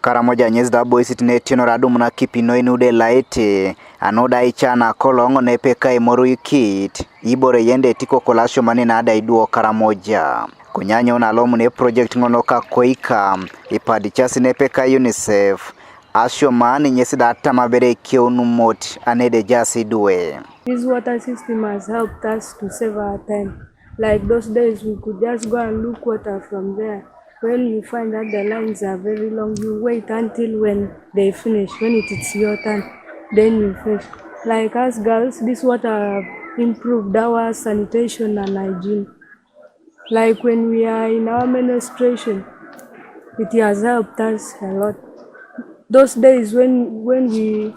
Karamoja nyezda boys tinetino radu muna kipino inude Elaete anoda ichana kolongo nepeka imoru kit ibore yende tiko kolasho manina ada iduo Karamoja kunyanya unalomu ne project ngonoka koika ipadi chasi nepeka UNICEF Asioman nyesida atamabere Aikeun mot anede jasi duwe. This water system has helped us to save our time. Like those days we could just go and look water from there. When you find that the lines are very long, you wait until when they finish. When it is your turn, then you fish. Like us girls, this water improved our sanitation and hygiene. Like when we are in our menstruation, it has helped us a lot. Those days when we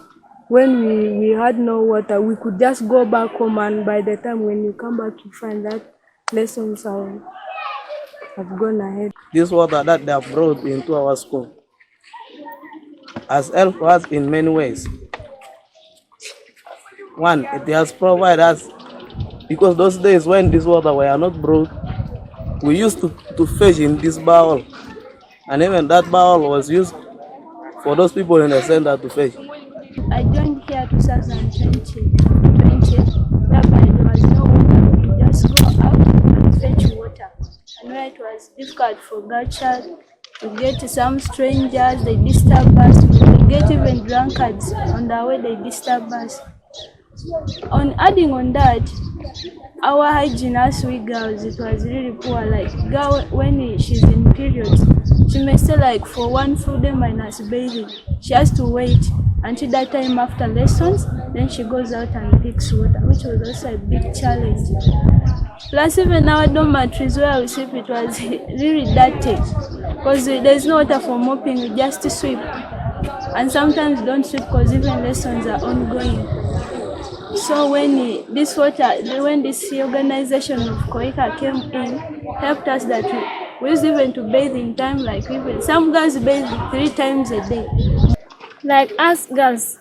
had no water, we could just go back home, and by the time when you come back, you find that lessons have gone ahead. This water that they have brought into our school has helped us in many ways. One, it has provided us, because those days when this water were not brought, we used to fish in this bowl, and even that bowl was used for those people in the center to fish. I joined here 2020, whereby there was no water. We could just go out and fetch water. And where it was difficult for gachas, we get some strangers, they disturb us. We get even drunkards on the way, they disturb us. On adding on that, our hygiene as we girls, it was really poor. Like girl, when she's in periods, she may stay like for one full day minus bathing. She has to wait until that time after lessons, then she goes out and picks water, which was also a big challenge. Plus even our dormitories where we sleep, it was really dirty because there's no water for mopping, we just sweep. And sometimes we don't sweep because even lessons are ongoing. So when this organization of Koika came in, helped us that we used even to bathe in time, like even some girls bathe 3 times a day. Like us girls,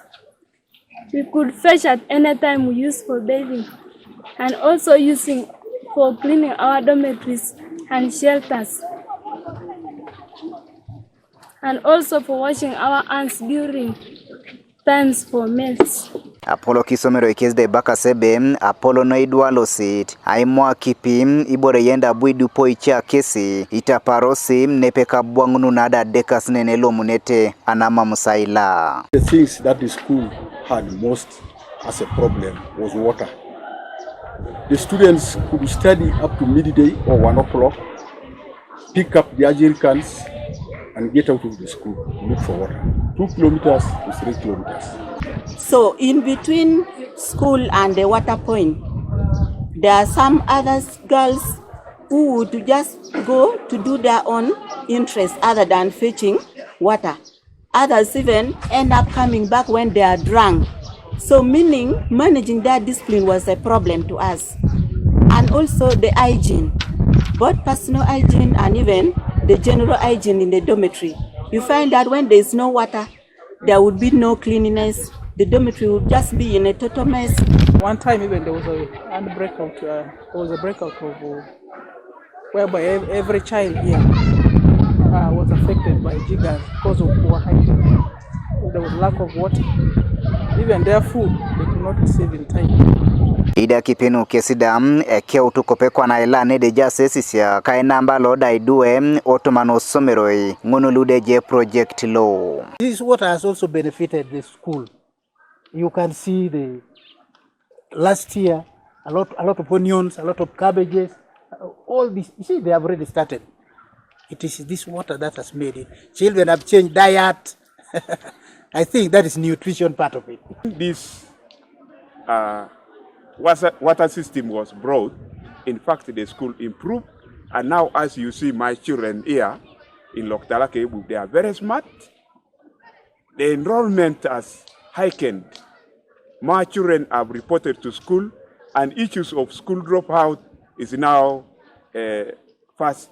we could fetch at any time we use for bathing, and also using for cleaning our dormitories and shelters, and also for washing our hands during times for meals. Apollo kisomero ikizde baka sebe Apollo no idwalo sit aimwa kipim ibore yenda bwidu po icha kesi itaparosi nepeka bwangunu nada dekas nenelo munete anama musaila. The things that the school had most as a problem was water. The students could study up to midday or 1 o'clock, pick up the jerrycans and get out of the school to look for water. 2 kilometers to 3 kilometers. So in between school and the water point, there are some other girls who would just go to do their own interest other than fetching water. Others even end up coming back when they are drunk. So meaning managing their discipline was a problem to us. And also the hygiene, both personal hygiene and even the general hygiene in the dormitory. You find that when there is no water, there would be no cleanliness. The dormitory would just be in a total mess. One time even there was a breakout of whereby every child here was affected by jiggers because of poor hygiene. There was lack of water. Even their food they could not receive in time. Ida kipinu kesidam ekeu tukopekwa na Elaete de jasesisia kainamba loda idue otomano someroi ngunulude je project law. This water has also benefited the school. You can see the last year a lot of onions, a lot of cabbages, all this. You see, they have already started. It is this water that has made it. Children have changed diet. I think that is nutrition part of it. This water system was brought. In fact, the school improved, and now as you see my children here in Loktalake, they are very smart. The enrollment has heightened. More children have reported to school, and issues of school dropout is now past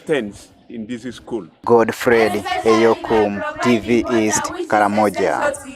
tense in this school. Godfred Eyokum, TV East, Karamoja.